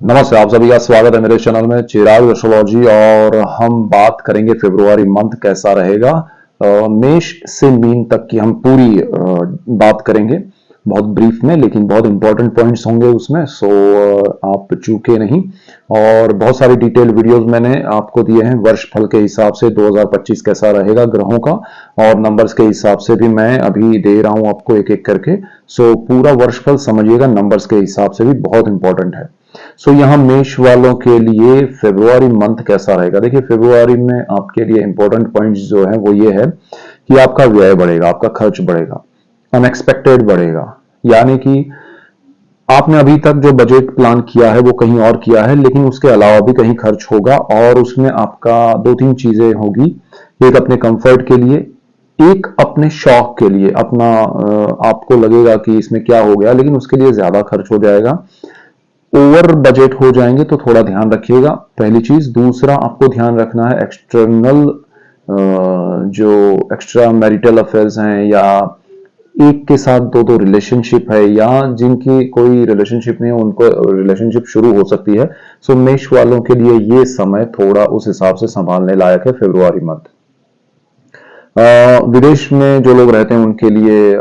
नमस्ते, आप सभी का स्वागत है मेरे चैनल में चिराग एस्ट्रोलॉजी। और हम बात करेंगे फरवरी मंथ कैसा रहेगा। मेष से मीन तक की हम पूरी बात करेंगे, बहुत ब्रीफ में, लेकिन बहुत इंपॉर्टेंट पॉइंट्स होंगे उसमें। सो आप चूके नहीं। और बहुत सारी डिटेल वीडियोस मैंने आपको दिए हैं वर्ष फल के हिसाब से 2025 कैसा रहेगा ग्रहों का, और नंबर्स के हिसाब से भी मैं अभी दे रहा हूं आपको एक एक करके। सो पूरा वर्ष फल समझिएगा, नंबर्स के हिसाब से भी बहुत इंपॉर्टेंट है। सो यहाँ मेष वालों के लिए फरवरी मंथ कैसा रहेगा। देखिए, फरवरी में आपके लिए इंपॉर्टेंट पॉइंट्स जो है वो ये है कि आपका व्यय बढ़ेगा, आपका खर्च बढ़ेगा, अनएक्सपेक्टेड बढ़ेगा। यानी कि आपने अभी तक जो बजट प्लान किया है वो कहीं और किया है, लेकिन उसके अलावा भी कहीं खर्च होगा, और उसमें आपका दो तीन चीजें होगी। एक अपने कंफर्ट के लिए, एक अपने शौक के लिए। अपना आपको लगेगा कि इसमें क्या हो गया, लेकिन उसके लिए ज्यादा खर्च हो जाएगा। ओवर बजट हो जाएंगे तो थोड़ा ध्यान रखिएगा, पहली चीज। दूसरा, आपको ध्यान रखना है एक्सटर्नल जो एक्स्ट्रा मैरिटल अफेयर्स हैं, या एक के साथ दो दो रिलेशनशिप है, या जिनकी कोई रिलेशनशिप नहीं है उनको रिलेशनशिप शुरू हो सकती है। सो मेष वालों के लिए ये समय थोड़ा उस हिसाब से संभालने लायक है फरवरी मंथ। विदेश में जो लोग रहते हैं उनके लिए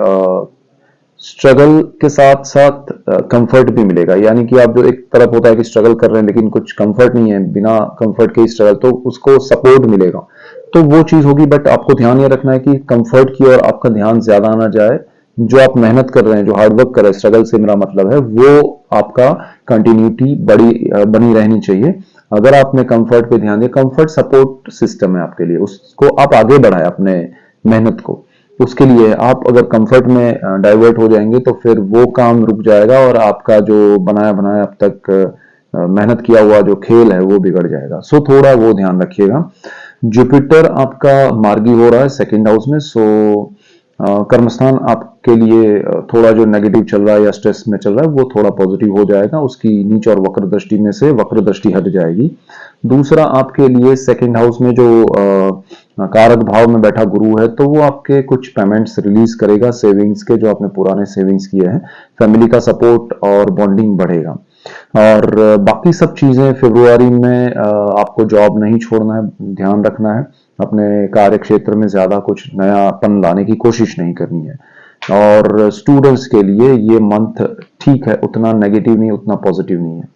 स्ट्रगल के साथ साथ कंफर्ट भी मिलेगा। यानी कि आप जो एक तरफ होता है कि स्ट्रगल कर रहे हैं लेकिन कुछ कंफर्ट नहीं है, बिना कंफर्ट के ही स्ट्रगल, तो उसको सपोर्ट मिलेगा, तो वो चीज होगी। बट आपको ध्यान ये रखना है कि कंफर्ट की ओर आपका ध्यान ज्यादा ना जाए। जो आप मेहनत कर रहे हैं, जो हार्डवर्क कर रहे हैं, स्ट्रगल से मेरा मतलब है, वो आपका कंटिन्यूटी बनी रहनी चाहिए। अगर आपने कंफर्ट पे ध्यान दिया, कंफर्ट सपोर्ट सिस्टम है आपके लिए, उसको आप आगे बढ़ाए अपने मेहनत को। उसके लिए आप अगर कंफर्ट में डाइवर्ट हो जाएंगे तो फिर वो काम रुक जाएगा, और आपका जो बनाया बनाया अब तक मेहनत किया हुआ जो खेल है वो बिगड़ जाएगा। सो थोड़ा वो ध्यान रखिएगा। जुपिटर आपका मार्गी हो रहा है सेकंड हाउस में। सो कर्मस्थान आपके लिए थोड़ा जो नेगेटिव चल रहा है या स्ट्रेस में चल रहा है वो थोड़ा पॉजिटिव हो जाएगा। उसकी नीच और वक्र दृष्टि में से वक्र दृष्टि हट जाएगी। दूसरा, आपके लिए सेकंड हाउस में जो कारक भाव में बैठा गुरु है, तो वो आपके कुछ पेमेंट्स रिलीज करेगा सेविंग्स के, जो आपने पुराने सेविंग्स किए हैं। फैमिली का सपोर्ट और बॉन्डिंग बढ़ेगा। और बाकी सब चीजें फरवरी में आपको जॉब नहीं छोड़ना है, ध्यान रखना है। अपने कार्य क्षेत्र में ज्यादा कुछ नयापन लाने की कोशिश नहीं करनी है। और स्टूडेंट्स के लिए ये मंथ ठीक है, उतना नेगेटिव नहीं, उतना पॉजिटिव नहीं है।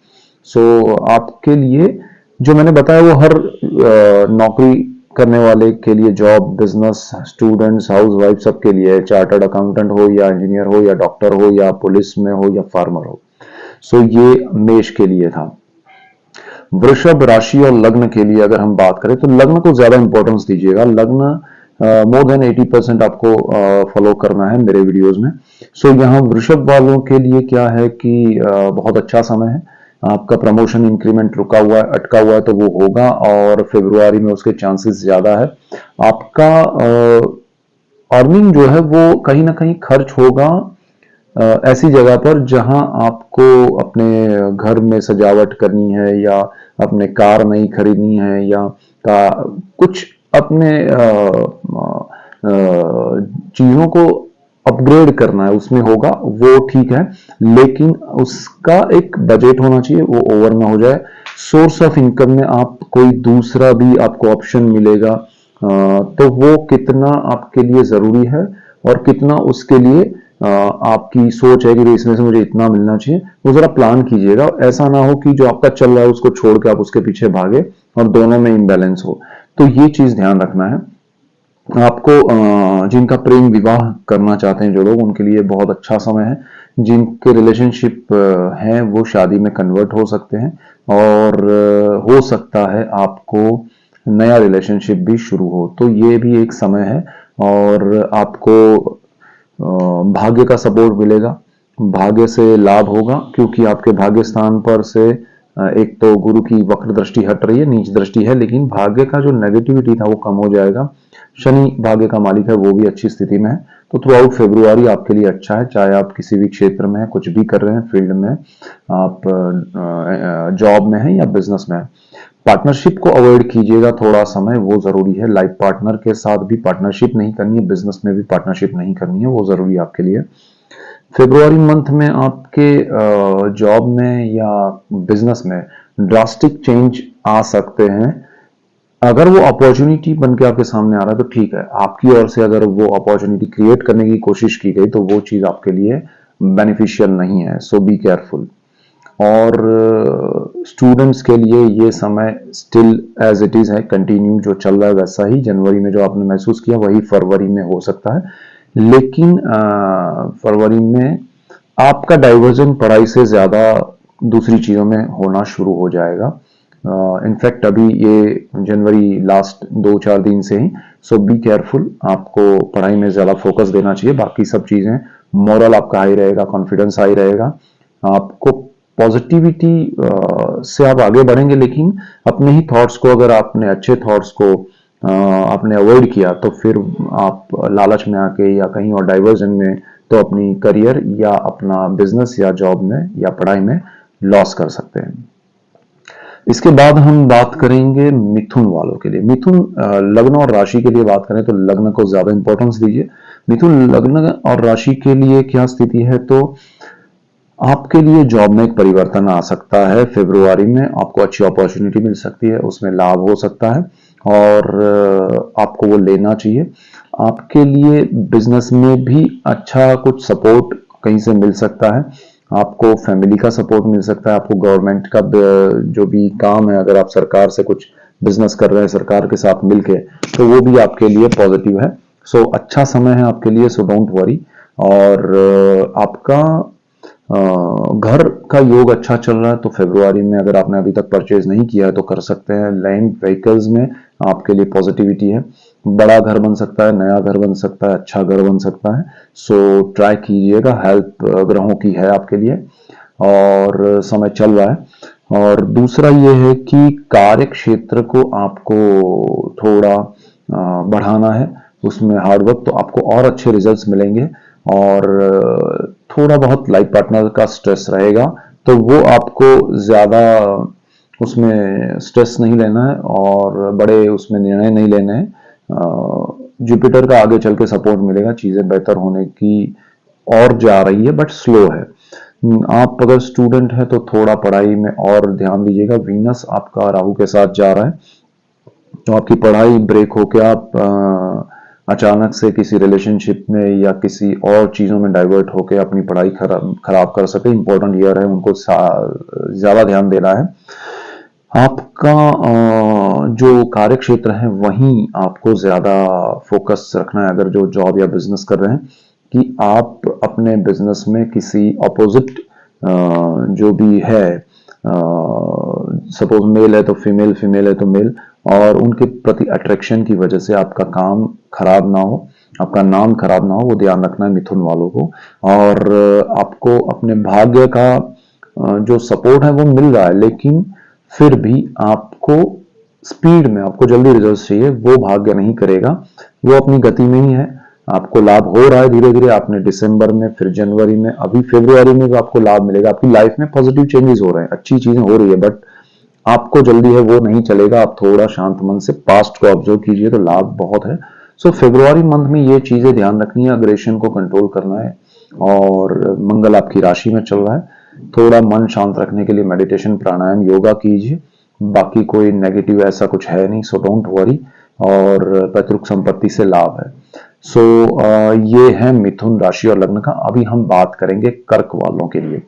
सो आपके लिए जो मैंने बताया वो हर नौकरी करने वाले के लिए, job, business, students, house wife, सबके लिए, चार्टर्ड अकाउंटेंट हो या इंजीनियर हो या डॉक्टर हो या पुलिस में हो या फार्मर हो। सो ये मेष के लिए था। वृषभ राशि और लग्न के लिए अगर हम बात करें तो लग्न को ज्यादा इंपॉर्टेंस दीजिएगा। लग्न मोर देन 80% आपको फॉलो करना है मेरे वीडियोस में। सो यहाँ वृषभ वालों के लिए क्या है कि बहुत अच्छा समय है। आपका प्रमोशन इंक्रीमेंट रुका हुआ है, अटका हुआ है, तो वो होगा, और फरवरी में उसके चांसेस ज्यादा है। आपका अर्निंग जो है वो कहीं ना कहीं खर्च होगा ऐसी जगह पर जहां आपको अपने घर में सजावट करनी है, या अपने कार नई खरीदनी है, या कुछ अपने चीजों को अपग्रेड करना है, उसमें होगा, वो ठीक है। लेकिन उसका एक बजट होना चाहिए, वो ओवर ना हो जाए। सोर्स ऑफ इनकम में आप कोई दूसरा भी आपको ऑप्शन मिलेगा, तो वो कितना आपके लिए जरूरी है और कितना उसके लिए आपकी सोच है कि इसमें से मुझे इतना मिलना चाहिए, वो जरा प्लान कीजिएगा। ऐसा ना हो कि जो आपका चल रहा है उसको छोड़ के आप उसके पीछे भागे और दोनों में इम्बैलेंस हो। तो ये चीज ध्यान रखना है आपको। जिनका प्रेम विवाह करना चाहते हैं जो लोग, उनके लिए बहुत अच्छा समय है। जिनके रिलेशनशिप हैं वो शादी में कन्वर्ट हो सकते हैं, और हो सकता है आपको नया रिलेशनशिप भी शुरू हो, तो ये भी एक समय है। और आपको भाग्य का सपोर्ट मिलेगा, भाग्य से लाभ होगा, क्योंकि आपके भाग्य स्थान पर से एक तो गुरु की वक्र दृष्टि हट रही है, नीच दृष्टि है, लेकिन भाग्य का जो नेगेटिविटी था वो कम हो जाएगा। शनि भाग्य का मालिक है, वो भी अच्छी स्थिति में है। तो थ्रू आउट फरवरी आपके लिए अच्छा है, चाहे आप किसी भी क्षेत्र में हैं, कुछ भी कर रहे हैं, फील्ड में आप जॉब में हैं या बिजनेस में हैं। पार्टनरशिप को अवॉइड कीजिएगा थोड़ा समय, वो जरूरी है। लाइफ पार्टनर के साथ भी पार्टनरशिप नहीं करनी है, बिजनेस में भी पार्टनरशिप नहीं करनी है, वो जरूरी है आपके लिए। फरवरी मंथ में आपके जॉब में या बिजनेस में ड्रास्टिक चेंज आ सकते हैं। अगर वो अपॉर्चुनिटी बन के आपके सामने आ रहा है तो ठीक है, आपकी ओर से अगर वो अपॉर्चुनिटी क्रिएट करने की कोशिश की गई तो वो चीज आपके लिए बेनिफिशियल नहीं है, सो बी केयरफुल। और स्टूडेंट्स के लिए ये समय स्टिल एज इट इज है, कंटिन्यू जो चल रहा है वैसा ही, जनवरी में जो आपने महसूस किया वही फरवरी में हो सकता है। लेकिन फरवरी में आपका डाइवर्जन पढ़ाई से ज्यादा दूसरी चीजों में होना शुरू हो जाएगा। इनफैक्ट अभी ये जनवरी लास्ट 2-4 दिन से ही, सो बी केयरफुल, आपको पढ़ाई में ज्यादा फोकस देना चाहिए। बाकी सब चीजें, मोरल आपका हाई रहेगा, कॉन्फिडेंस हाई रहेगा, आपको पॉजिटिविटी से आप आगे बढ़ेंगे। लेकिन अपने ही थॉट्स को, अगर आपने अच्छे थॉट्स को आपने अवॉइड किया तो फिर आप लालच में आके या कहीं और डाइवर्जन में तो अपनी करियर या अपना बिजनेस या जॉब में या पढ़ाई में लॉस कर सकते हैं। इसके बाद हम बात करेंगे मिथुन वालों के लिए। मिथुन लग्न और राशि के लिए बात करें तो लग्न को ज्यादा इंपॉर्टेंस दीजिए। मिथुन लग्न और राशि के लिए क्या स्थिति है, तो आपके लिए जॉब में एक परिवर्तन आ सकता है। फरवरी में आपको अच्छी अपॉर्चुनिटी मिल सकती है, उसमें लाभ हो सकता है और आपको वो लेना चाहिए। आपके लिए बिजनेस में भी अच्छा कुछ सपोर्ट कहीं से मिल सकता है, आपको फैमिली का सपोर्ट मिल सकता है, आपको गवर्नमेंट का जो भी काम है, अगर आप सरकार से कुछ बिजनेस कर रहे हैं सरकार के साथ मिलके, तो वो भी आपके लिए पॉजिटिव है। सो अच्छा समय है आपके लिए, सो डोंट वरी। और आपका घर का योग अच्छा चल रहा है, तो फरवरी में अगर आपने अभी तक परचेज नहीं किया है तो कर सकते हैं। लैंड व्हीकल्स में आपके लिए पॉजिटिविटी है, बड़ा घर बन सकता है, नया घर बन सकता है, अच्छा घर बन सकता है। सो ट्राई कीजिएगा, हेल्प ग्रहों की है आपके लिए और समय चल रहा है। और दूसरा ये है कि कार्य क्षेत्र को आपको थोड़ा बढ़ाना है, उसमें हार्डवर्क, तो आपको और अच्छे रिजल्ट्स मिलेंगे। और थोड़ा बहुत लाइफ पार्टनर का स्ट्रेस रहेगा, तो वो आपको ज्यादा उसमें स्ट्रेस नहीं लेना है और बड़े उसमें निर्णय नहीं लेने हैं। जुपिटर का आगे चल के सपोर्ट मिलेगा, चीजें बेहतर होने की और जा रही है, बट स्लो है। आप अगर स्टूडेंट हैं तो थोड़ा पढ़ाई में और ध्यान दीजिएगा। वीनस आपका राहु के साथ जा रहा है, तो आपकी पढ़ाई ब्रेक होके आप अचानक से किसी रिलेशनशिप में या किसी और चीजों में डाइवर्ट होके अपनी पढ़ाई खराब कर सके। इंपॉर्टेंट ईयर है, उनको ज्यादा ध्यान देना है। आपका जो कार्य क्षेत्र है वहीं आपको ज्यादा फोकस रखना है, अगर जो जॉब या बिजनेस कर रहे हैं, कि आप अपने बिजनेस में किसी अपोजिट जो भी है, सपोज मेल है तो फीमेल, फीमेल है तो मेल, और उनके प्रति अट्रैक्शन की वजह से आपका काम खराब ना हो, आपका नाम खराब ना हो, वो ध्यान रखना है मिथुन वालों को। और आपको अपने भाग्य का जो सपोर्ट है वो मिल रहा है, लेकिन फिर भी आपको स्पीड में, आपको जल्दी रिजल्ट चाहिए, वो भाग्य नहीं करेगा, वो अपनी गति में ही है। आपको लाभ हो रहा है धीरे धीरे, आपने दिसंबर में, फिर जनवरी में, अभी फरवरी में भी आपको लाभ मिलेगा। आपकी लाइफ में पॉजिटिव चेंजेस हो रहे हैं, अच्छी चीजें हो रही है, बट आपको जल्दी है वो नहीं चलेगा। आप थोड़ा शांत मन से पास्ट को ऑब्जर्व कीजिए तो लाभ बहुत है। सो फरवरी मंथ में ये चीजें ध्यान रखनी है, अग्रेशन को कंट्रोल करना है। और मंगल आपकी राशि में चल रहा है, थोड़ा मन शांत रखने के लिए मेडिटेशन, प्राणायाम, योगा कीजिए। बाकी कोई नेगेटिव ऐसा कुछ है नहीं, सो डोंट वरी। और पैतृक संपत्ति से लाभ है। सो ये है मिथुन राशि और लग्न का। अभी हम बात करेंगे कर्क वालों के लिए।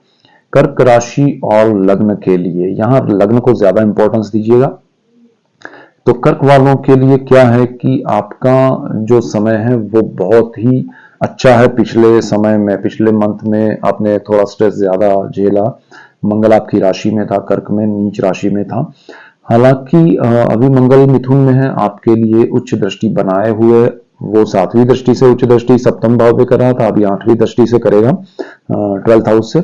कर्क राशि और लग्न के लिए, यहां लग्न को ज्यादा इंपॉर्टेंस दीजिएगा। तो कर्क वालों के लिए क्या है कि आपका जो समय है वो बहुत ही अच्छा है। पिछले समय में, पिछले मंथ में आपने थोड़ा स्ट्रेस ज्यादा झेला। मंगल आपकी राशि में था, कर्क में नीच राशि में था। हालांकि अभी मंगल मिथुन में है, आपके लिए उच्च दृष्टि बनाए हुए, वो 7वीं दृष्टि से उच्च दृष्टि सप्तम भाव पे कर रहा था, अभी 8वीं दृष्टि से करेगा 12th हाउस से।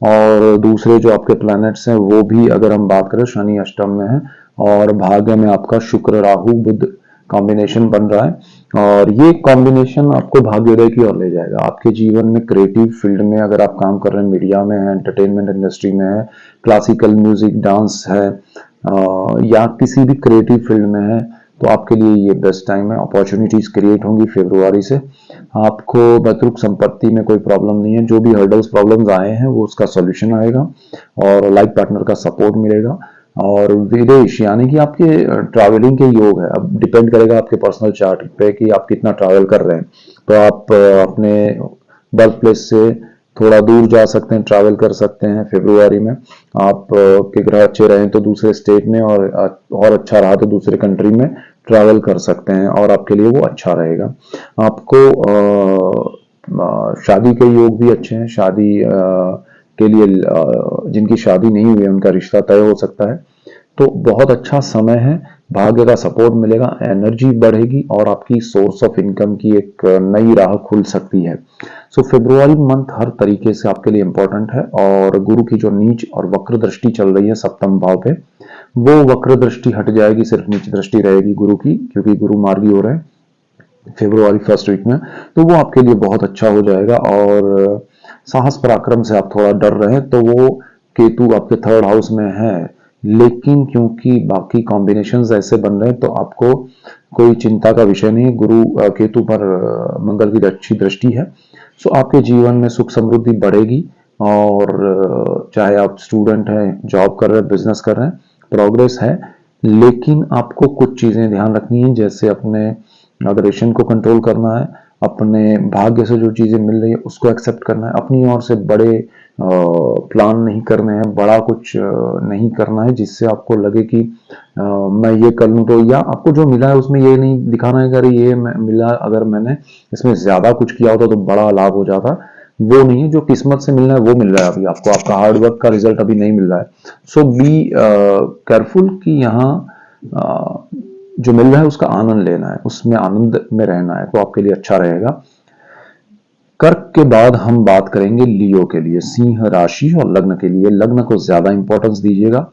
और दूसरे जो आपके प्लैनेट्स हैं वो भी, अगर हम बात करें, शनि अष्टम में है और भाग्य में आपका शुक्र राहु बुध कॉम्बिनेशन बन रहा है। और ये कॉम्बिनेशन आपको भाग्योदय की ओर ले जाएगा। आपके जीवन में क्रिएटिव फील्ड में अगर आप काम कर रहे हैं, मीडिया में है, एंटरटेनमेंट इंडस्ट्री में है, क्लासिकल म्यूजिक, डांस है, या किसी भी क्रिएटिव फील्ड में है, तो आपके लिए ये बेस्ट टाइम है। अपॉर्चुनिटीज क्रिएट होंगी फरवरी से। आपको मतरुक संपत्ति में कोई प्रॉब्लम नहीं है, जो भी हर्डल्स प्रॉब्लम्स आए हैं वो उसका सॉल्यूशन आएगा और लाइफ पार्टनर का सपोर्ट मिलेगा। और विदेश यानी कि आपके ट्रैवलिंग के योग है। अब डिपेंड करेगा आपके पर्सनल चार्ट पे कि आप कितना ट्रैवल कर रहे हैं। तो आप अपने बर्थ प्लेस से थोड़ा दूर जा सकते हैं, ट्रैवल कर सकते हैं फरवरी में। आप के ग्रह अच्छे रहें तो दूसरे स्टेट में, और अच्छा रहा तो दूसरे कंट्री में ट्रैवल कर सकते हैं और आपके लिए वो अच्छा रहेगा। आपको शादी के योग भी अच्छे हैं। शादी के लिए जिनकी शादी नहीं हुई है उनका रिश्ता तय हो सकता है। तो बहुत अच्छा समय है, भाग्य का सपोर्ट मिलेगा, एनर्जी बढ़ेगी और आपकी सोर्स ऑफ इनकम की एक नई राह खुल सकती है। सो फरवरी मंथ हर तरीके से आपके लिए इंपॉर्टेंट है। और गुरु की जो नीच और वक्र दृष्टि चल रही है सप्तम भाव पे, वो वक्र दृष्टि हट जाएगी, सिर्फ नीच दृष्टि रहेगी गुरु की, क्योंकि गुरु मार्गी हो रहे हैं फरवरी फर्स्ट वीक में। तो वो आपके लिए बहुत अच्छा हो जाएगा। और साहस पराक्रम से आप थोड़ा डर रहे हैं तो वो केतु आपके थर्ड हाउस में है, लेकिन क्योंकि बाकी कॉम्बिनेशंस ऐसे बन रहे हैं तो आपको कोई चिंता का विषय नहीं। गुरु केतु पर मंगल की अच्छी दृष्टि है। सो आपके जीवन में सुख समृद्धि बढ़ेगी। और चाहे आप स्टूडेंट हैं, जॉब कर रहे हैं, बिजनेस कर रहे हैं, प्रोग्रेस है। लेकिन आपको कुछ चीजें ध्यान रखनी है, जैसे अपने अग्रेशन को कंट्रोल करना है, अपने भाग्य से जो चीजें मिल रही है उसको एक्सेप्ट करना है, अपनी ओर से बड़े प्लान नहीं करने हैं, बड़ा कुछ नहीं करना है जिससे आपको लगे कि मैं ये कर लूँ तो, या आपको जो मिला है उसमें ये नहीं दिखाना है कि अरे ये मिला, अगर मैंने इसमें ज्यादा कुछ किया होता तो बड़ा लाभ हो जाता। वो नहीं है, जो किस्मत से मिलना है वो मिल रहा है अभी आपको, आपका हार्डवर्क का रिजल्ट अभी नहीं मिल रहा है। सो बी केयरफुल कि यहाँ जो मिल रहा है उसका आनंद लेना है, उसमें आनंद में रहना है, तो आपके लिए अच्छा रहेगा। कर्क के बाद हम बात करेंगे लियो के लिए, सिंह राशि और लग्न के लिए। लग्न को ज्यादा इंपॉर्टेंस दीजिएगा।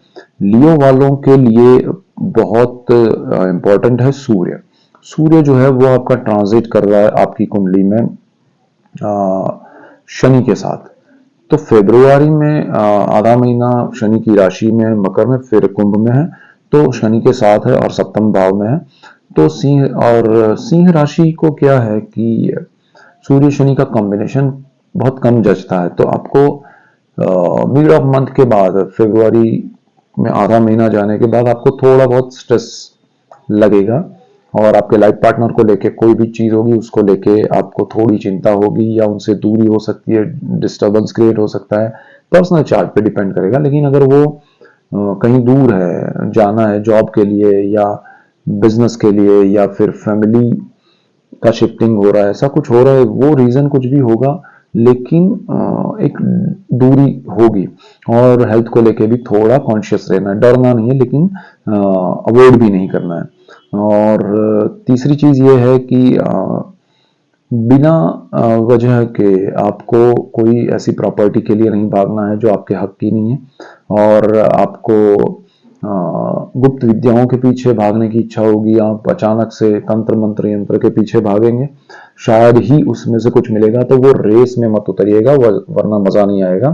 लियो वालों के लिए बहुत इंपॉर्टेंट है सूर्य। सूर्य जो है वो आपका ट्रांजिट कर रहा है आपकी कुंडली में शनि के साथ। तो फरवरी में आधा महीना शनि की राशि में मकर में, फिर कुंभ में है, तो शनि के साथ है और सप्तम भाव में है। तो सिंह राशि को क्या है कि सूर्य शनि का कॉम्बिनेशन बहुत कम जचता है। तो आपको मिड ऑफ मंथ के बाद, फरवरी में आधा महीना जाने के बाद आपको थोड़ा बहुत स्ट्रेस लगेगा। और आपके लाइफ पार्टनर को लेके कोई भी चीज होगी उसको लेके आपको थोड़ी चिंता होगी, या उनसे दूरी हो सकती है, डिस्टर्बेंस क्रिएट हो सकता है। पर्सनल चार्ट पे डिपेंड करेगा। लेकिन अगर वो कहीं दूर है, जाना है जॉब के लिए या बिजनेस के लिए, या फिर फैमिली का शिफ्टिंग हो रहा है, ऐसा कुछ हो रहा है, वो रीजन कुछ भी होगा, लेकिन एक दूरी होगी। और हेल्थ को लेके भी थोड़ा कॉन्शियस रहना है, डरना नहीं है लेकिन अवॉइड भी नहीं करना है। और तीसरी चीज ये है कि बिना वजह के आपको कोई ऐसी प्रॉपर्टी के लिए नहीं भागना है जो आपके हक की नहीं है। और आपको गुप्त विद्याओं के पीछे भागने की इच्छा होगी, आप अचानक से तंत्र मंत्र यंत्र के पीछे भागेंगे, शायद ही उसमें से कुछ मिलेगा। तो वो रेस में मत उतरिएगा, वरना मजा नहीं आएगा।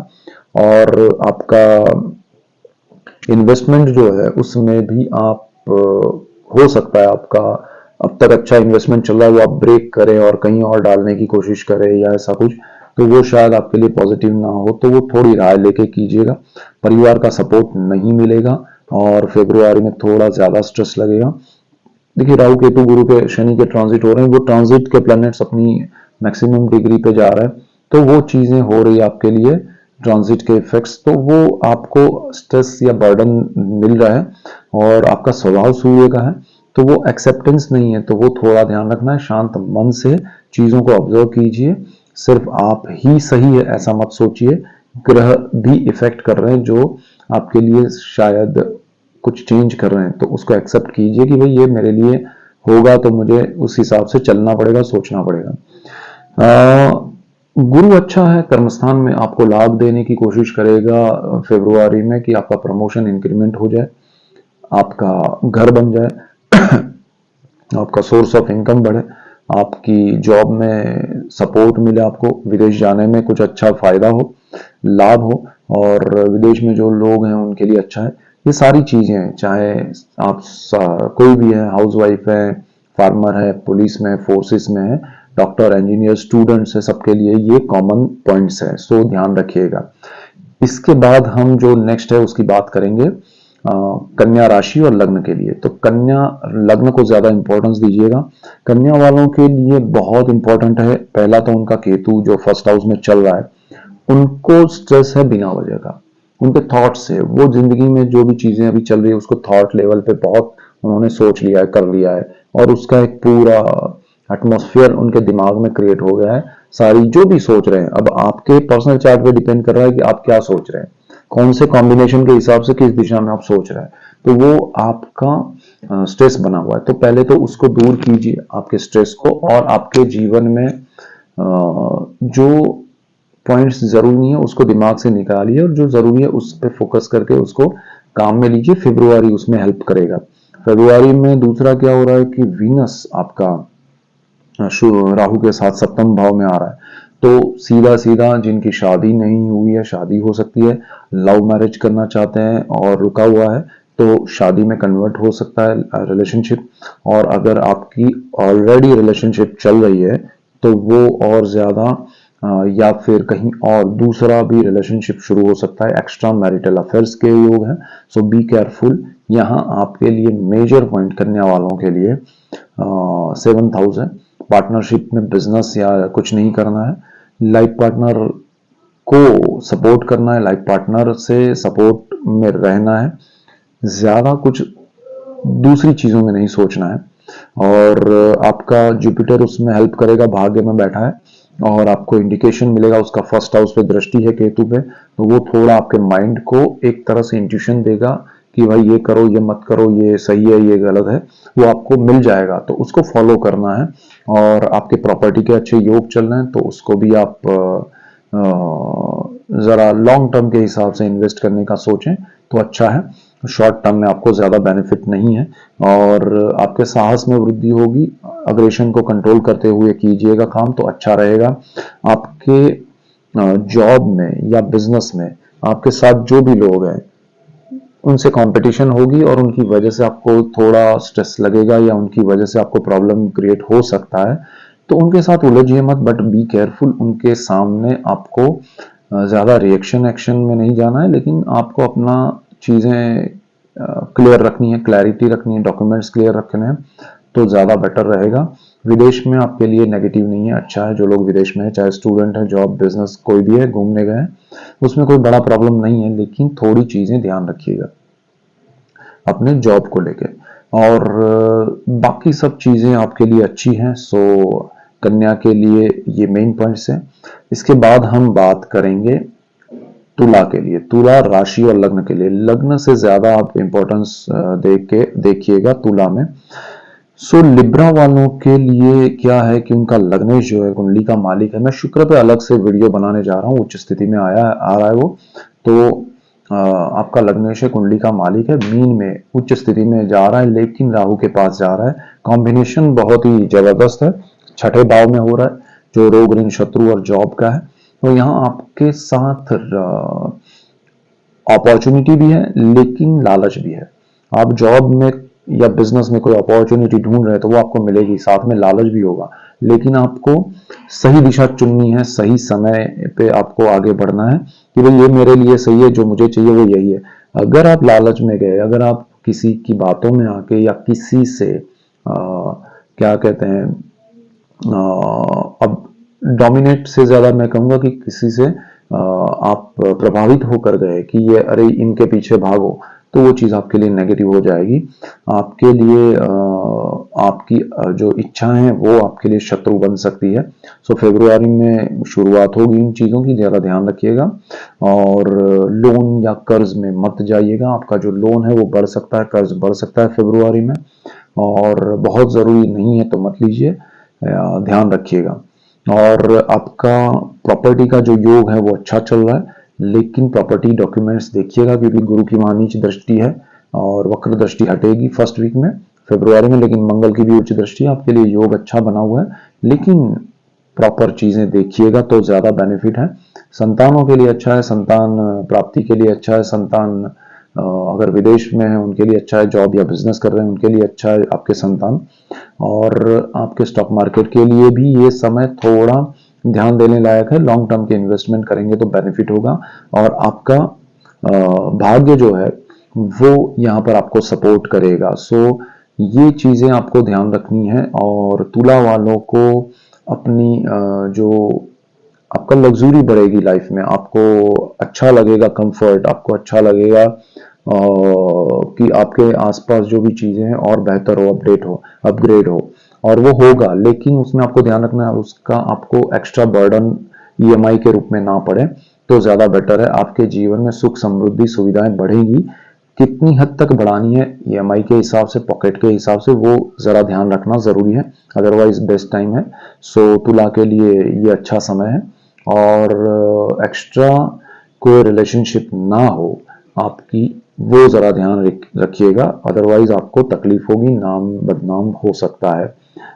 और आपका इन्वेस्टमेंट जो है उसमें भी आप हो सकता है आपका अब तक अच्छा इन्वेस्टमेंट चल रहा है वो आप ब्रेक करें और कहीं और डालने की कोशिश करें या ऐसा कुछ, तो वो शायद आपके लिए पॉजिटिव ना हो। तो वो थोड़ी राय लेके कीजिएगा। परिवार का सपोर्ट नहीं मिलेगा और फरवरी में थोड़ा ज्यादा स्ट्रेस लगेगा। देखिए, राहु केतु गुरु के शनि के ट्रांजिट हो रहे हैं, वो ट्रांजिट के प्लैनेट्स अपनी मैक्सिमम डिग्री पे जा रहे हैं, तो वो चीजें हो रही है आपके लिए ट्रांजिट के इफेक्ट्स, तो वो आपको स्ट्रेस या बर्डन मिल रहा है। और आपका स्वभाव सूर्य का है तो वो एक्सेप्टेंस नहीं है, तो वो थोड़ा ध्यान रखना है। शांत मन से चीजों को ऑब्जर्व कीजिए। सिर्फ आप ही सही है ऐसा मत सोचिए, ग्रह भी इफेक्ट कर रहे हैं जो आपके लिए शायद कुछ चेंज कर रहे हैं, तो उसको एक्सेप्ट कीजिए कि भाई ये मेरे लिए होगा तो मुझे उस हिसाब से चलना पड़ेगा, सोचना पड़ेगा। गुरु अच्छा है, कर्मस्थान में आपको लाभ देने की कोशिश करेगा फरवरी में कि आपका प्रमोशन इंक्रीमेंट हो जाए, आपका घर बन जाए, आपका सोर्स ऑफ इनकम बढ़े, आपकी जॉब में सपोर्ट मिले, आपको विदेश जाने में कुछ अच्छा फायदा हो, लाभ हो। और विदेश में जो लोग हैं उनके लिए अच्छा है। ये सारी चीजें, चाहे आप कोई भी है, हाउसवाइफ है, फार्मर है, पुलिस में, फोर्सेस में है, डॉक्टर, इंजीनियर, स्टूडेंट्स है, सबके लिए ये कॉमन पॉइंट्स है, सो ध्यान रखिएगा। इसके बाद हम जो नेक्स्ट है उसकी बात करेंगे कन्या राशि और लग्न के लिए। तो कन्या लग्न को ज्यादा इंपॉर्टेंस दीजिएगा। कन्या वालों के लिए बहुत इंपॉर्टेंट है, पहला तो उनका केतु जो फर्स्ट हाउस में चल रहा है, उनको स्ट्रेस है बिना वजह का, उनके थॉट्स से, वो जिंदगी में जो भी चीजें अभी चल रही है उसको थॉट लेवल पे बहुत उन्होंने सोच लिया है, कर लिया है, और उसका एक पूरा एटमॉस्फेयर उनके दिमाग में क्रिएट हो गया है। सारी जो भी सोच रहे हैं, अब आपके पर्सनल चार्ट पे डिपेंड कर रहा है कि आप क्या सोच रहे हैं, कौन से कॉम्बिनेशन के हिसाब से किस दिशा में आप सोच रहे हैं, तो वो आपका स्ट्रेस बना हुआ है। तो पहले तो उसको दूर कीजिए, आपके स्ट्रेस को, और आपके जीवन में जो पॉइंट्स जरूरी नहीं है उसको दिमाग से निकालिए, और जो जरूरी है उस पर फोकस करके उसको काम में लीजिए। फेब्रुआरी उसमें हेल्प करेगा। फेब्रुआरी में दूसरा क्या हो रहा है कि वीनस आपका राहु के साथ सप्तम भाव में आ रहा है, तो सीधा सीधा जिनकी शादी नहीं हुई है, शादी हो सकती है, लव मैरिज करना चाहते हैं और रुका हुआ है, तो शादी में कन्वर्ट हो सकता है रिलेशनशिप। और अगर आपकी ऑलरेडी रिलेशनशिप चल रही है तो वो और ज्यादा या फिर कहीं और दूसरा भी रिलेशनशिप शुरू हो सकता है, एक्स्ट्रा मैरिटल अफेयर्स के योग है। सो बी केयरफुल। यहाँ आपके लिए मेजर पॉइंट करने वालों के लिए 7th हाउस है। पार्टनरशिप में बिजनेस या कुछ नहीं करना है, लाइफ पार्टनर को सपोर्ट करना है, लाइफ पार्टनर से सपोर्ट में रहना है, ज्यादा कुछ दूसरी चीजों में नहीं सोचना है। और आपका जुपिटर उसमें हेल्प करेगा, भाग्य में बैठा है, और आपको इंडिकेशन मिलेगा, उसका फर्स्ट हाउस पे दृष्टि है केतु पे, तो वो थोड़ा आपके माइंड को एक तरह से इंट्यूशन देगा कि भाई ये करो, ये मत करो, ये सही है, ये गलत है, वो आपको मिल जाएगा, तो उसको फॉलो करना है। और आपके प्रॉपर्टी के अच्छे योग चल रहे हैं, तो उसको भी आप जरा लॉन्ग टर्म के हिसाब से इन्वेस्ट करने का सोचें तो अच्छा है। शॉर्ट टर्म में आपको ज्यादा बेनिफिट नहीं है, और आपके साहस में वृद्धि होगी। अग्रेशन को कंट्रोल करते हुए कीजिएगा काम तो अच्छा रहेगा। आपके जॉब में या बिजनेस में आपके साथ जो भी लोग हैं उनसे कंपटीशन होगी, और उनकी वजह से आपको थोड़ा स्ट्रेस लगेगा, या उनकी वजह से आपको प्रॉब्लम क्रिएट हो सकता है, तो उनके साथ उलझिए मत, बट बी केयरफुल। उनके सामने आपको ज्यादा रिएक्शन एक्शन में नहीं जाना है, लेकिन आपको अपना चीजें क्लियर रखनी है, क्लैरिटी रखनी है, डॉक्यूमेंट्स क्लियर रखने हैं, तो ज्यादा बेटर रहेगा। विदेश में आपके लिए नेगेटिव नहीं है, अच्छा है। जो लोग विदेश में है, चाहे स्टूडेंट है, जॉब, बिजनेस कोई भी है, घूमने गए हैं, उसमें कोई बड़ा प्रॉब्लम नहीं है, लेकिन थोड़ी चीजें ध्यान रखिएगा अपने जॉब को लेके। और बाकी सब चीजें आपके लिए अच्छी हैं। सो कन्या के लिए ये मेन पॉइंट्स हैं। इसके बाद हम बात करेंगे तुला के लिए, तुला राशि और लग्न के लिए। लग्न से ज्यादा आप इंपॉर्टेंस देख के देखिएगा तुला में। सो लिब्रा वालों के लिए क्या है कि उनका लग्नेश जो है कुंडली का मालिक है। मैं शुक्र पे अलग से वीडियो बनाने जा रहा हूँ, उच्च स्थिति में आ रहा है वो, तो आपका लग्नेश है, कुंडली का मालिक है, मीन में उच्च स्थिति में जा रहा है, लेकिन राहु के पास जा रहा है। कॉम्बिनेशन बहुत ही जबरदस्त है, छठे भाव में हो रहा है, जो रोग, ऋण, शत्रु और जॉब का है। तो यहाँ आपके साथ अपॉर्चुनिटी भी है, लेकिन लालच भी है। आप जॉब में या बिजनेस में कोई अपॉर्चुनिटी ढूंढ रहे हैं तो वो आपको मिलेगी, साथ में लालच भी होगा, लेकिन आपको सही दिशा चुननी है, सही समय पे आपको आगे बढ़ना है कि भाई ये मेरे लिए सही है, जो मुझे चाहिए वो यही है। अगर आप लालच में गए, अगर आप किसी की बातों में आके या किसी से क्या कहते हैं, अब डोमिनेट से ज्यादा मैं कहूंगा कि किसी से आप प्रभावित होकर गए कि ये अरे इनके पीछे भागो, तो वो चीज आपके लिए नेगेटिव हो जाएगी। आपके लिए आपकी जो इच्छाएं हैं वो आपके लिए शत्रु बन सकती है। सो फेब्रुआरी में शुरुआत होगी इन चीजों की, ज्यादा ध्यान रखिएगा। और लोन या कर्ज में मत जाइएगा, आपका जो लोन है वो बढ़ सकता है, कर्ज बढ़ सकता है फेब्रुआरी में, और बहुत जरूरी नहीं है तो मत लीजिए, ध्यान रखिएगा। और आपका प्रॉपर्टी का जो योग है वो अच्छा चल रहा है, लेकिन प्रॉपर्टी डॉक्यूमेंट्स देखिएगा, क्योंकि गुरु की वहां नीच दृष्टि है और वक्र दृष्टि हटेगी फर्स्ट वीक में फेब्रुआरी में, लेकिन मंगल की भी उच्च दृष्टि है। आपके लिए योग अच्छा बना हुआ है, लेकिन प्रॉपर चीजें देखिएगा तो ज्यादा बेनिफिट है। संतानों के लिए अच्छा है, संतान प्राप्ति के लिए अच्छा है, संतान अगर विदेश में है उनके लिए अच्छा है, जॉब या बिजनेस कर रहे हैं उनके लिए अच्छा है आपके संतान। और आपके स्टॉक मार्केट के लिए भी ये समय थोड़ा ध्यान देने लायक है। लॉन्ग टर्म के इन्वेस्टमेंट करेंगे तो बेनिफिट होगा, और आपका भाग्य जो है वो यहाँ पर आपको सपोर्ट करेगा। सो ये चीजें आपको ध्यान रखनी है। और तुला वालों को अपनी जो आपका लग्जरी बढ़ेगी लाइफ में, आपको अच्छा लगेगा, कंफर्ट आपको अच्छा लगेगा कि आपके आसपास जो भी चीजें हैं और बेहतर हो, अपडेट हो, अपग्रेड हो, और वो होगा। लेकिन उसमें आपको ध्यान रखना है उसका आपको एक्स्ट्रा बर्डन ईएमआई के रूप में ना पड़े, तो ज्यादा बेटर है। आपके जीवन में सुख समृद्धि सुविधाएं बढ़ेंगी, कितनी हद तक बढ़ानी है ईएमआई के हिसाब से, पॉकेट के हिसाब से, वो जरा ध्यान रखना जरूरी है। अदरवाइज बेस्ट टाइम है। सो तुला के लिए ये अच्छा समय है। और एक्स्ट्रा कोई रिलेशनशिप ना हो आपकी, वो जरा ध्यान रखिएगा, अदरवाइज आपको तकलीफ होगी, नाम बदनाम हो सकता है।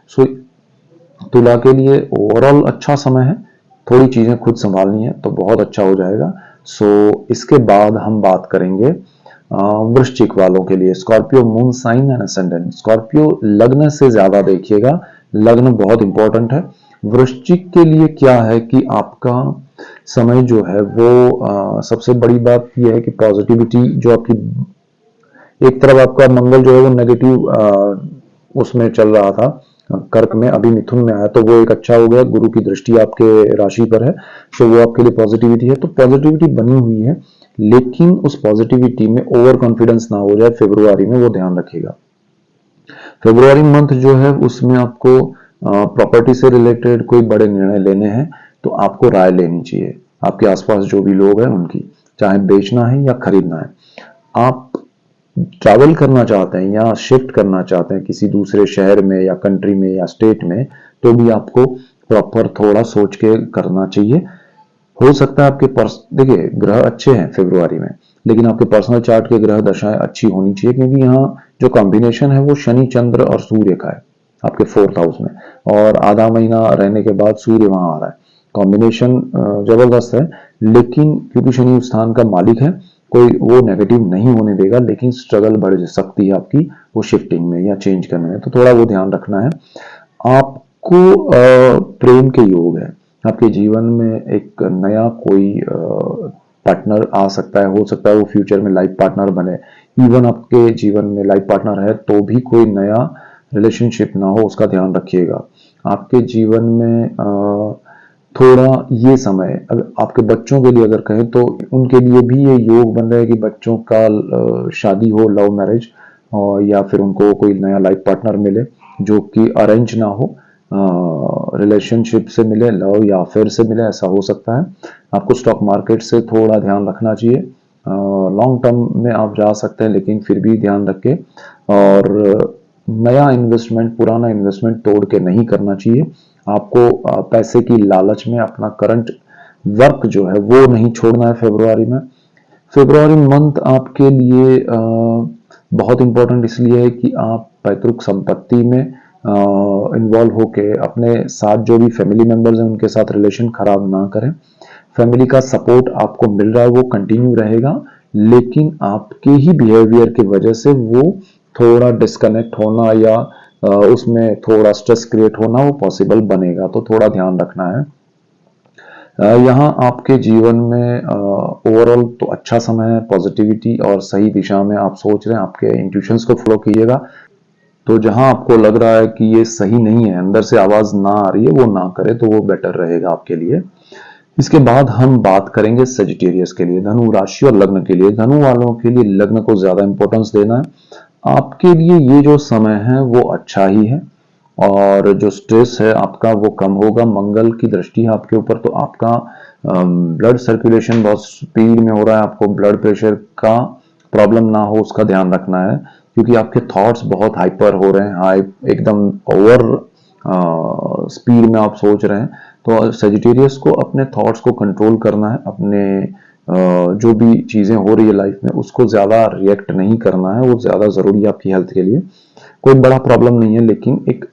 सो तुला के लिए ओवरऑल अच्छा समय है। थोड़ी चीजें खुद संभालनी है तो बहुत अच्छा हो जाएगा। सो इसके बाद हम बात करेंगे वृश्चिक वालों के लिए, Scorpio moon sign and ascendant. Scorpio लग्न से ज्यादा देखिएगा, लग्न बहुत इंपॉर्टेंट है। वृश्चिक के लिए क्या है कि आपका समय जो है वो सबसे बड़ी बात यह है कि पॉजिटिविटी जो आपकी, एक तरफ आपका मंगल जो है वो नेगेटिव उसमें चल रहा था कर्क में, अभी मिथुन में आया तो वो एक अच्छा हो गया, गुरु की दृष्टि आपके राशि पर है, तो वो आपके लिए पॉजिटिविटी है। तो पॉजिटिविटी बनी हुई है, लेकिन उस पॉजिटिविटी में ओवर कॉन्फिडेंस ना हो जाए फेब्रुआरी में, वो ध्यान रखिएगा। फेब्रुआरी मंथ जो है उसमें आपको प्रॉपर्टी से रिलेटेड कोई बड़े निर्णय लेने हैं तो आपको राय लेनी चाहिए आपके आसपास जो भी लोग हैं उनकी, चाहे बेचना है या खरीदना है। आप ट्रैवल करना चाहते हैं या शिफ्ट करना चाहते हैं किसी दूसरे शहर में या कंट्री में या स्टेट में, तो भी आपको प्रॉपर थोड़ा सोच के करना चाहिए। हो सकता है आपके देखिए ग्रह अच्छे हैं फेब्रुआरी में, लेकिन आपके पर्सनल चार्ट के ग्रह दशाएं अच्छी होनी चाहिए, क्योंकि यहाँ जो कॉम्बिनेशन है वो शनि चंद्र और सूर्य का है आपके 4th हाउस में, और आधा महीना रहने के बाद सूर्य वहां आ रहा है। कॉम्बिनेशन जबरदस्त है, लेकिन क्योंकि शनि उस स्थान का मालिक है, कोई वो नेगेटिव नहीं होने देगा, लेकिन स्ट्रगल बढ़ सकती है आपकी वो शिफ्टिंग में या चेंज करने में, तो थोड़ा वो ध्यान रखना है। आपको प्रेम के योग है, आपके जीवन में एक नया कोई पार्टनर आ सकता है, हो सकता है वो फ्यूचर में लाइफ पार्टनर बने। इवन आपके जीवन में लाइफ पार्टनर है तो भी कोई नया रिलेशनशिप ना हो, उसका ध्यान रखिएगा। आपके जीवन में थोड़ा ये समय, अगर आपके बच्चों के लिए अगर कहें तो उनके लिए भी ये योग बन रहा है कि बच्चों का शादी हो, लव मैरिज, और या फिर उनको कोई नया लाइफ पार्टनर मिले जो कि अरेंज ना हो, रिलेशनशिप से मिले, लव या अफेयर से मिले, ऐसा हो सकता है। आपको स्टॉक मार्केट से थोड़ा ध्यान रखना चाहिए। लॉन्ग टर्म में आप जा सकते हैं, लेकिन फिर भी ध्यान रखें। और नया इन्वेस्टमेंट पुराना इन्वेस्टमेंट तोड़ के नहीं करना चाहिए। आपको पैसे की लालच में अपना करंट वर्क जो है वो नहीं छोड़ना है फेब्रुआरी में। फेब्रुआरी मंथ आपके लिए बहुत इंपॉर्टेंट इसलिए है कि आप पैतृक संपत्ति में इन्वॉल्व होके अपने साथ जो भी फैमिली मेंबर्स हैं उनके साथ रिलेशन खराब ना करें। फैमिली का सपोर्ट आपको मिल रहा है वो कंटिन्यू रहेगा, लेकिन आपके ही बिहेवियर की वजह से वो थोड़ा डिस्कनेक्ट होना या उसमें थोड़ा स्ट्रेस क्रिएट होना वो पॉसिबल बनेगा, तो थोड़ा ध्यान रखना है। यहाँ आपके जीवन में ओवरऑल तो अच्छा समय है, पॉजिटिविटी और सही दिशा में आप सोच रहे हैं, आपके इंट्यूशंस को फॉलो कीजिएगा। तो जहां आपको लग रहा है कि ये सही नहीं है, अंदर से आवाज ना आ रही है, वो ना करे तो वो बेटर रहेगा आपके लिए। इसके बाद हम बात करेंगे सजिटेरियस के लिए, धनु राशि और लग्न के लिए। धनु वालों के लिए लग्न को ज्यादा इंपॉर्टेंस देना है। आपके लिए ये जो समय है वो अच्छा ही है, और जो स्ट्रेस है आपका वो कम होगा। मंगल की दृष्टि है आपके ऊपर, तो आपका ब्लड सर्कुलेशन बहुत स्पीड में हो रहा है, आपको ब्लड प्रेशर का प्रॉब्लम ना हो उसका ध्यान रखना है, क्योंकि आपके थॉट्स बहुत हाइपर हो रहे हैं, हाई एकदम ओवर स्पीड में आप सोच रहे हैं। तो सेजिटेरियस को अपने थॉट्स को कंट्रोल करना है, अपने जो भी चीजें हो रही है लाइफ में उसको ज्यादा रिएक्ट नहीं करना है, वो ज्यादा जरूरी है आपकी हेल्थ के लिए। कोई बड़ा प्रॉब्लम नहीं है, लेकिन एक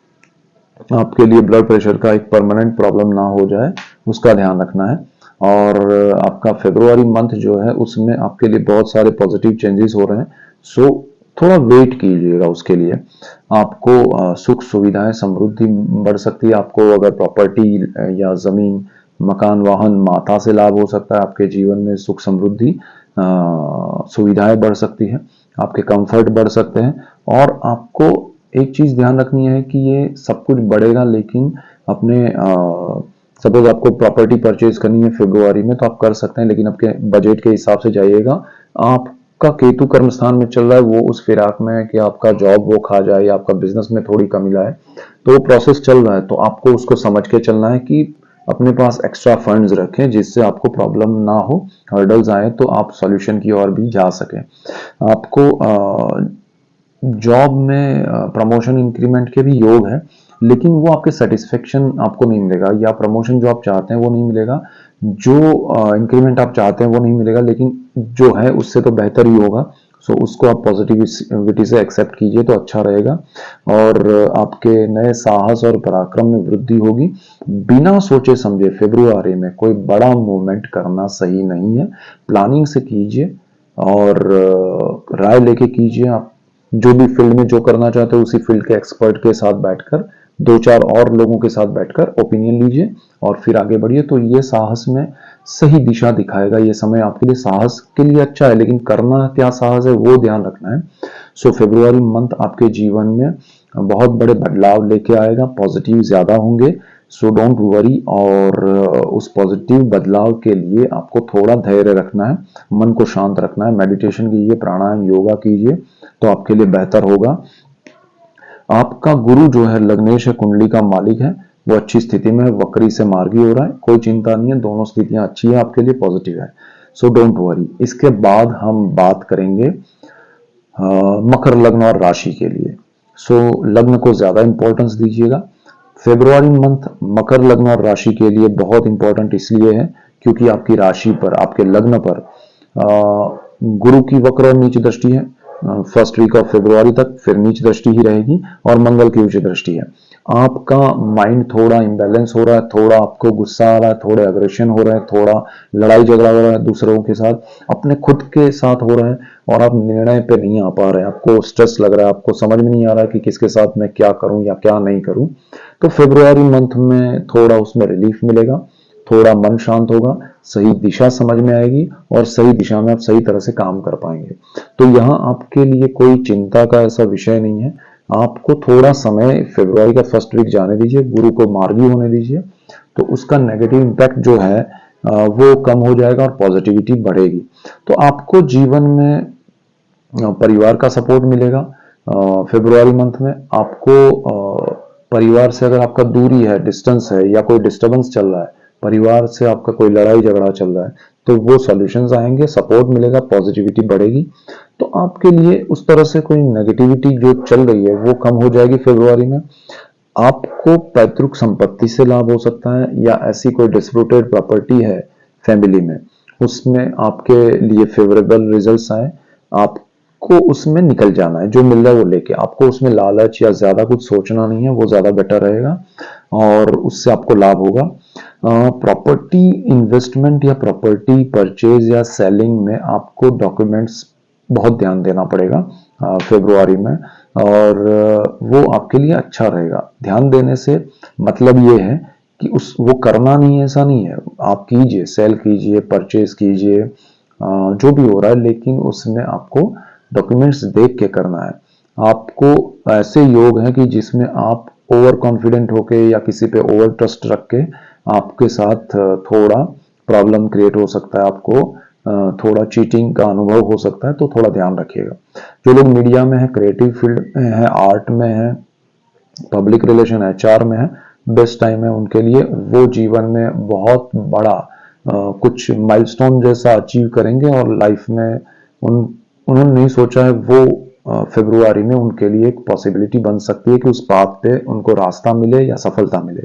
आपके लिए ब्लड प्रेशर का एक परमानेंट प्रॉब्लम ना हो जाए उसका ध्यान रखना है। और आपका फरवरी मंथ जो है उसमें आपके लिए बहुत सारे पॉजिटिव चेंजेस हो रहे हैं। सो थोड़ा वेट कीजिएगा उसके लिए। आपको सुख सुविधाएं समृद्धि बढ़ सकती है। आपको अगर प्रॉपर्टी या जमीन मकान वाहन माता से लाभ हो सकता है। आपके जीवन में सुख समृद्धि सुविधाएं बढ़ सकती है। आपके कंफर्ट बढ़ सकते हैं। और आपको एक चीज ध्यान रखनी है कि ये सब कुछ बढ़ेगा, लेकिन अपने सपोज आपको प्रॉपर्टी परचेज करनी है फरवरी में तो आप कर सकते हैं, लेकिन आपके बजट के हिसाब से जाइएगा। आपका केतु कर्म स्थान में चल रहा है, वो उस फिराक में है कि आपका जॉब वो खा जाए या आपका बिजनेस में थोड़ी कमी लाए, तो वो प्रोसेस चल रहा है। तो आपको उसको समझ के चलना है कि अपने पास एक्स्ट्रा फंड्स रखें जिससे आपको प्रॉब्लम ना हो, हर्डल्स आए तो आप सॉल्यूशन की ओर भी जा सकें। आपको जॉब में प्रमोशन इंक्रीमेंट के भी योग है, लेकिन वो आपके सेटिस्फेक्शन आपको नहीं मिलेगा, या प्रमोशन जो आप चाहते हैं वो नहीं मिलेगा, जो इंक्रीमेंट आप चाहते हैं वो नहीं मिलेगा, लेकिन जो है उससे तो बेहतर ही होगा। सो उसको आप पॉजिटिविटी से एक्सेप्ट कीजिए तो अच्छा रहेगा। और आपके नए साहस और पराक्रम में वृद्धि होगी। बिना सोचे समझे फरवरी में कोई बड़ा मूवमेंट करना सही नहीं है। प्लानिंग से कीजिए और राय लेके कीजिए। आप जो भी फील्ड में जो करना चाहते हो उसी फील्ड के एक्सपर्ट के साथ बैठकर, दो चार और लोगों के साथ बैठकर ओपिनियन लीजिए और फिर आगे बढ़िए। तो ये साहस में सही दिशा दिखाएगा। ये समय आपके लिए साहस के लिए अच्छा है, लेकिन करना क्या साहस है वो ध्यान रखना है। सो फरवरी मंथ आपके जीवन में बहुत बड़े बदलाव लेके आएगा, पॉजिटिव ज्यादा होंगे। So don't worry. और उस पॉजिटिव बदलाव के लिए आपको थोड़ा धैर्य रखना है, मन को शांत रखना है, मेडिटेशन कीजिए, प्राणायाम योगा कीजिए तो आपके लिए बेहतर होगा। आपका गुरु जो है लग्नेश कुंडली का मालिक है, वो अच्छी स्थिति में वक्री से मार्गी हो रहा है। कोई चिंता नहीं है, दोनों स्थितियां अच्छी है, आपके लिए पॉजिटिव है। So don't worry. इसके बाद हम बात करेंगे मकर लग्न और राशि के लिए। सो लग्न को ज्यादा इंपॉर्टेंस दीजिएगा। फरवरी मंथ मकर लग्न और राशि के लिए बहुत इंपॉर्टेंट इसलिए है क्योंकि आपकी राशि पर, आपके लग्न पर गुरु की वक्र और नीच दृष्टि है फर्स्ट वीक ऑफ फरवरी तक, फिर नीच दृष्टि ही रहेगी और मंगल की उच्च दृष्टि है। आपका माइंड थोड़ा इम्बैलेंस हो रहा है, थोड़ा आपको गुस्सा आ रहा है, थोड़े अग्रेशन हो रहे हैं, थोड़ा लड़ाई झगड़ा हो रहा है दूसरों के साथ, अपने खुद के साथ हो रहा है और आप निर्णय पे नहीं आ पा रहे हैं। आपको स्ट्रेस लग रहा है, आपको समझ में नहीं आ रहा है कि किसके साथ मैं क्या करूं या क्या नहीं करूं। तो फरवरी मंथ में थोड़ा उसमें रिलीफ मिलेगा, थोड़ा मन शांत होगा, सही दिशा समझ में आएगी और सही दिशा में आप सही तरह से काम कर पाएंगे। तो यहाँ आपके लिए कोई चिंता का ऐसा विषय नहीं है। आपको थोड़ा समय फरवरी का फर्स्ट वीक जाने दीजिए, गुरु को मार्गी होने दीजिए, तो उसका नेगेटिव इम्पैक्ट जो है वो कम हो जाएगा और पॉजिटिविटी बढ़ेगी। तो आपको जीवन में परिवार का सपोर्ट मिलेगा। फरवरी मंथ में आपको परिवार से अगर आपका दूरी है, डिस्टेंस है या कोई डिस्टर्बेंस चल रहा है, परिवार से आपका कोई लड़ाई झगड़ा चल रहा है, तो वो सॉल्यूशंस आएंगे, सपोर्ट मिलेगा, पॉजिटिविटी बढ़ेगी। तो आपके लिए उस तरह से कोई नेगेटिविटी जो चल रही है वो कम हो जाएगी फरवरी में। आपको पैतृक संपत्ति से लाभ हो सकता है या ऐसी कोई डिस्प्यूटेड प्रॉपर्टी है फैमिली में, उसमें आपके लिए फेवरेबल रिजल्ट्स आए, आपको उसमें निकल जाना है, जो मिल रहा है वो लेके। आपको उसमें लालच या ज्यादा कुछ सोचना नहीं है, वो ज्यादा बेटर रहेगा और उससे आपको लाभ होगा। प्रॉपर्टी इन्वेस्टमेंट या प्रॉपर्टी परचेज या सेलिंग में आपको डॉक्यूमेंट्स बहुत ध्यान देना पड़ेगा फरवरी में, और वो आपके लिए अच्छा रहेगा। ध्यान देने से मतलब ये है कि उस वो करना नहीं है ऐसा नहीं है, आप कीजिए, सेल कीजिए, परचेज कीजिए, जो भी हो रहा है, लेकिन उसमें आपको डॉक्यूमेंट्स देख के करना है। आपको ऐसे योग हैं कि जिसमें आप ओवर कॉन्फिडेंट होके या किसी पे ओवर ट्रस्ट रख के आपके साथ थोड़ा प्रॉब्लम क्रिएट हो सकता है, आपको थोड़ा चीटिंग का अनुभव हो सकता है, तो थोड़ा ध्यान रखिएगा। जो लोग मीडिया में है, क्रिएटिव फील्ड में है, आर्ट में है, पब्लिक रिलेशन एचआर में है, बेस्ट टाइम है उनके लिए। वो जीवन में बहुत बड़ा कुछ माइलस्टोन जैसा अचीव करेंगे और लाइफ में उन्होंने नहीं सोचा है वो फरवरी में उनके लिए एक पॉसिबिलिटी बन सकती है कि उस पाथ पे उनको रास्ता मिले या सफलता मिले।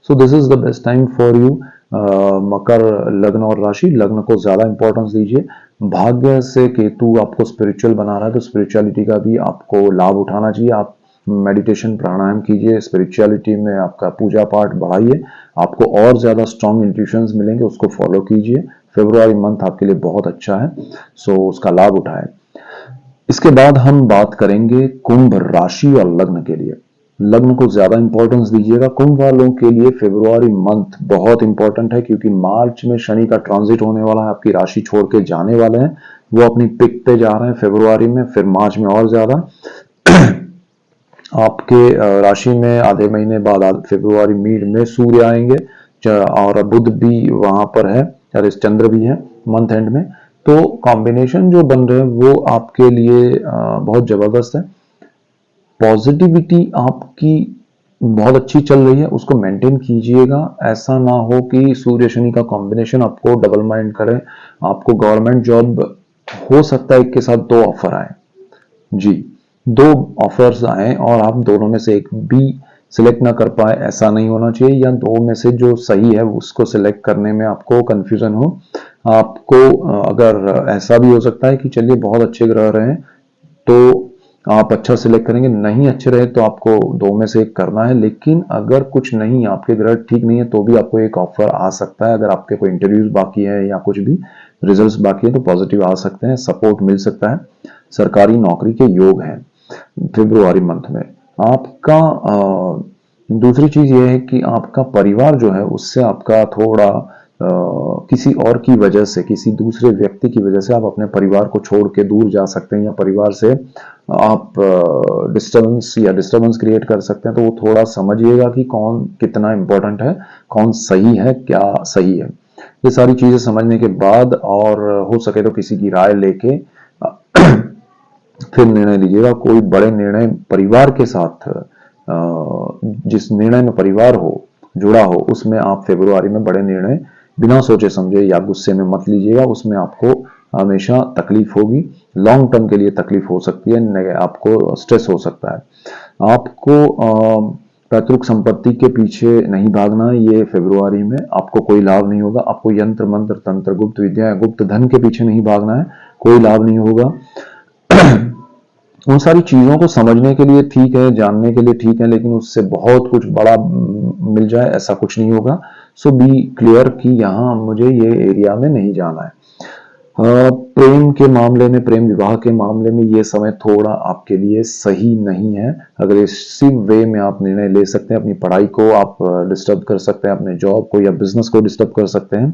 So this is the best time for you. मकर लग्न और राशि, लग्न को ज्यादा इंपॉर्टेंस दीजिए। भाग्य से केतु आपको स्पिरिचुअल बना रहा है, तो स्पिरिचुअलिटी का भी आपको लाभ उठाना चाहिए। आप मेडिटेशन प्राणायाम कीजिए, स्पिरिचुअलिटी में आपका पूजा पाठ बढ़ाइए, आपको और ज़्यादा स्ट्रॉन्ग इंट्यूशंस मिलेंगे, उसको फॉलो कीजिए। फेब्रुआरी मंथ आपके लिए बहुत अच्छा है, सो उसका लाभ उठाएं। इसके बाद हम बात करेंगे कुंभ राशि और लग्न के लिए। लग्न को ज्यादा इंपॉर्टेंस दीजिएगा। कुंभ वालों के लिए फेब्रुआरी मंथ बहुत इंपॉर्टेंट है, क्योंकि मार्च में शनि का ट्रांजिट होने वाला है, आपकी राशि छोड़ के जाने वाले हैं, वो अपनी पिक पे जा रहे हैं फेब्रुआरी में, फिर मार्च में और ज्यादा आपके राशि में आधे महीने बाद फेब्रुआरी मिड में सूर्य आएंगे और बुध भी वहां पर है, चंद्र भी है मंथ एंड में। तो कॉम्बिनेशन जो बन रहे हैं वो आपके लिए बहुत जबरदस्त है। पॉजिटिविटी आपकी बहुत अच्छी चल रही है, उसको मेंटेन कीजिएगा। ऐसा ना हो कि सूर्य शनि का कॉम्बिनेशन आपको डबल माइंड करे। आपको गवर्नमेंट जॉब हो सकता है एक के साथ 2 ऑफर आए, जी 2 ऑफर्स आए और आप दोनों में से एक भी सिलेक्ट ना कर पाए, ऐसा नहीं होना चाहिए। या 2 में से जो सही है उसको सिलेक्ट करने में आपको कंफ्यूजन हो। आपको अगर ऐसा भी हो सकता है कि चलिए बहुत अच्छे ग्रह रहे तो आप अच्छा सिलेक्ट करेंगे, नहीं अच्छे रहे तो आपको 2 में से एक करना है। लेकिन अगर कुछ नहीं, आपके ग्रह ठीक नहीं है, तो भी आपको एक ऑफर आ सकता है। अगर आपके कोई इंटरव्यूज बाकी है या कुछ भी रिजल्ट्स बाकी है तो पॉजिटिव आ सकते हैं, सपोर्ट मिल सकता है, सरकारी नौकरी के योग हैं फेब्रुआरी मंथ में। आपका दूसरी चीज यह है कि आपका परिवार जो है उससे आपका थोड़ा किसी और की वजह से, किसी दूसरे व्यक्ति की वजह से आप अपने परिवार को छोड़ के दूर जा सकते हैं, या परिवार से आप डिस्टर्बेंस क्रिएट कर सकते हैं। तो वो थोड़ा समझिएगा कि कौन कितना इंपॉर्टेंट है, कौन सही है, क्या सही है। ये सारी चीजें समझने के बाद और हो सके तो किसी की राय लेके फिर निर्णय लीजिएगा। कोई बड़े निर्णय परिवार के साथ, जिस निर्णय में परिवार हो जुड़ा हो, उसमें आप फेब्रुआरी में बड़े निर्णय बिना सोचे समझे या गुस्से में मत लीजिएगा। उसमें आपको हमेशा तकलीफ होगी, लॉन्ग टर्म के लिए तकलीफ हो सकती है, आपको स्ट्रेस हो सकता है। आपको पैतृक संपत्ति के पीछे नहीं भागना। ये फेब्रुआरी में आपको कोई लाभ नहीं होगा। आपको यंत्र मंत्र तंत्र गुप्त विद्या गुप्त धन के पीछे नहीं भागना है, कोई लाभ नहीं होगा। उन सारी चीजों को समझने के लिए ठीक है, जानने के लिए ठीक है, लेकिन उससे बहुत कुछ बड़ा मिल जाए ऐसा कुछ नहीं होगा। सो बी क्लियर कि यहाँ मुझे ये एरिया में नहीं जाना है। प्रेम के मामले में, प्रेम विवाह के मामले में ये समय थोड़ा आपके लिए सही नहीं है। अग्रेसिव वे में आप निर्णय ले सकते हैं, अपनी पढ़ाई को आप डिस्टर्ब कर सकते हैं, अपने जॉब को या बिजनेस को डिस्टर्ब कर सकते हैं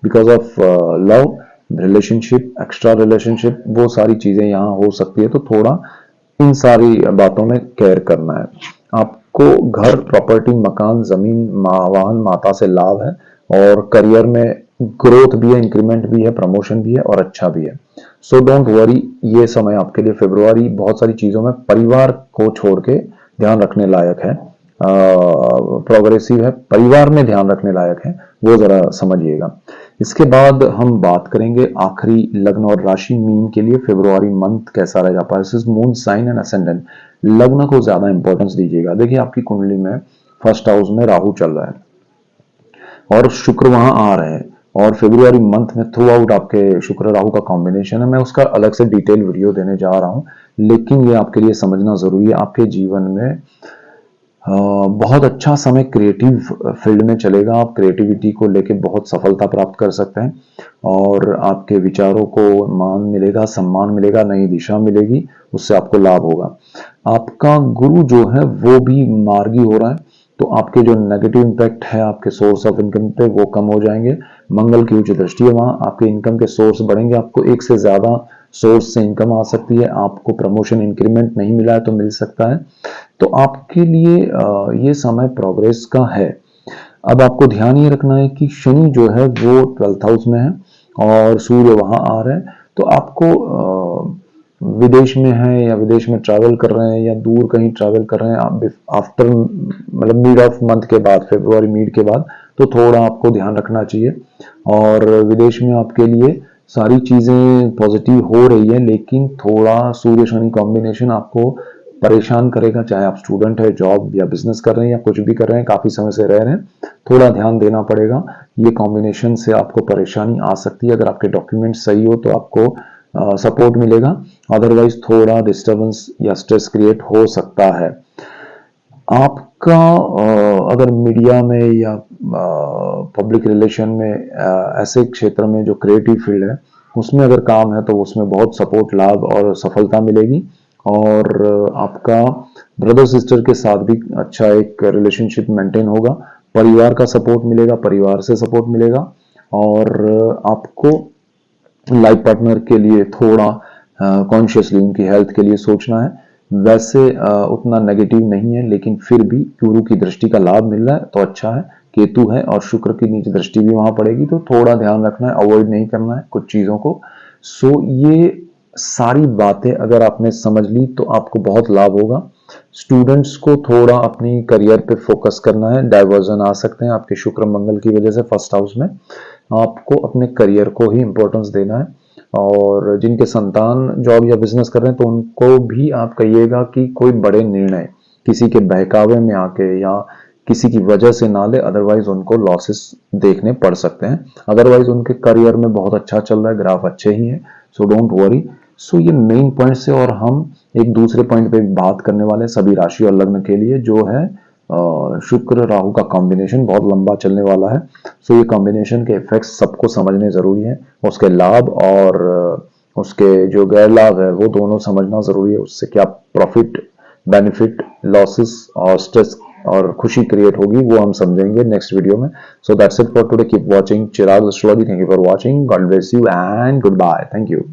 because of love relationship, extra relationship, वो सारी चीजें यहाँ हो सकती है। तो थोड़ा इन सारी बातों में केयर करना है। आपको घर, प्रॉपर्टी, मकान, जमीन, वाहन, माता से लाभ है और करियर में ग्रोथ भी है, इंक्रीमेंट भी है, प्रमोशन भी है और अच्छा भी है। सो डोंट वरी, ये समय आपके लिए फेब्रुआरी बहुत सारी चीजों में परिवार को छोड़ के ध्यान रखने लायक है, प्रोग्रेसिव है, परिवार में ध्यान रखने लायक है, वो जरा समझिएगा। इसके बाद हम बात करेंगे आखिरी लग्न और राशि मीन के लिए फेब्रुआरी मंथ कैसा रहेगा। Pisces moon sign and ascendant. लग्न को ज्यादा इंपॉर्टेंस दीजिएगा। देखिए आपकी कुंडली में फर्स्ट हाउस में राहु चल रहा है और शुक्र वहां आ रहे हैं, और फेब्रुआरी मंथ में थ्रू आउट आपके शुक्र राहु का कॉम्बिनेशन है। मैं उसका अलग से डिटेल वीडियो देने जा रहा हूं, लेकिन ये आपके लिए समझना जरूरी है। आपके जीवन में बहुत अच्छा समय क्रिएटिव फील्ड में चलेगा। आप क्रिएटिविटी को लेके बहुत सफलता प्राप्त कर सकते हैं और आपके विचारों को मान मिलेगा, सम्मान मिलेगा, नई दिशा मिलेगी, उससे आपको लाभ होगा। आपका गुरु जो है वो भी मार्गी हो रहा है, तो आपके जो नेगेटिव इंपैक्ट है आपके सोर्स ऑफ इनकम पे वो कम हो जाएंगे। मंगल की उच्च दृष्टि है वहां, आपके इनकम के सोर्स बढ़ेंगे। आपको एक से ज्यादा सोर्स से इनकम आ सकती है। आपको प्रमोशन इंक्रीमेंट नहीं मिला है तो मिल सकता है। तो आपके लिए ये समय प्रोग्रेस का है। अब आपको ध्यान ये रखना है कि शनि जो है वो 12th हाउस में है और सूर्य वहां आ रहे हैं। तो आपको विदेश में है या विदेश में ट्रैवल कर रहे हैं या दूर कहीं ट्रैवल कर रहे हैं आप आफ्टर मतलब मिड ऑफ मंथ के बाद, फेब्रुआरी मिड के बाद, तो थोड़ा आपको ध्यान रखना चाहिए। और विदेश में आपके लिए सारी चीजें पॉजिटिव हो रही है, लेकिन थोड़ा सूर्य शनि कॉम्बिनेशन आपको परेशान करेगा। चाहे आप स्टूडेंट है, जॉब या बिजनेस कर रहे हैं या कुछ भी कर रहे हैं, काफी समय से रह रहे हैं, थोड़ा ध्यान देना पड़ेगा। ये कॉम्बिनेशन से आपको परेशानी आ सकती है। अगर आपके डॉक्यूमेंट सही हो तो आपको सपोर्ट मिलेगा, अदरवाइज थोड़ा डिस्टर्बेंस या स्ट्रेस क्रिएट हो सकता है। आपका अगर मीडिया में या पब्लिक रिलेशन में ऐसे क्षेत्र में जो क्रिएटिव फील्ड है उसमें अगर काम है तो उसमें बहुत सपोर्ट, लाभ और सफलता मिलेगी। और आपका ब्रदर सिस्टर के साथ भी अच्छा एक रिलेशनशिप मेंटेन होगा। परिवार का सपोर्ट मिलेगा, परिवार से सपोर्ट मिलेगा। और आपको लाइफ पार्टनर के लिए थोड़ा कॉन्शियसली उनकी हेल्थ के लिए सोचना है। वैसे उतना नेगेटिव नहीं है, लेकिन फिर भी गुरु की दृष्टि का लाभ मिल रहा है तो अच्छा है। केतु है और शुक्र की नीच दृष्टि भी वहां पड़ेगी, तो थोड़ा ध्यान रखना है, अवॉइड नहीं करना है कुछ चीजों को। सो ये सारी बातें अगर आपने समझ ली तो आपको बहुत लाभ होगा। स्टूडेंट्स को थोड़ा अपनी करियर पे फोकस करना है, डाइवर्जन आ सकते हैं आपके शुक्र मंगल की वजह से फर्स्ट हाउस में। आपको अपने करियर को ही इंपॉर्टेंस देना है। और जिनके संतान जॉब या बिजनेस कर रहे हैं तो उनको भी आप कहिएगा कि कोई बड़े निर्णय किसी के बहकावे में आके या किसी की वजह से ना ले, अदरवाइज उनको लॉसेस देखने पड़ सकते हैं। अदरवाइज उनके करियर में बहुत अच्छा चल रहा है, ग्राफ अच्छे ही है, सो डोंट वरी। सो ये मेन पॉइंट से, और हम एक दूसरे पॉइंट पे बात करने वाले हैं सभी राशि और लग्न के लिए, जो है शुक्र राहु का कॉम्बिनेशन बहुत लंबा चलने वाला है। सो ये कॉम्बिनेशन के इफेक्ट्स सबको समझने जरूरी है, उसके लाभ और उसके जो गैर लाभ है वो दोनों समझना जरूरी है। उससे क्या प्रॉफिट, बेनिफिट, लॉसेस और स्ट्रेस और खुशी क्रिएट होगी वो हम समझेंगे नेक्स्ट वीडियो में। So that's it for today, keep watching Chirag astrology. Thank you for watching, God bless you and goodbye, thank you.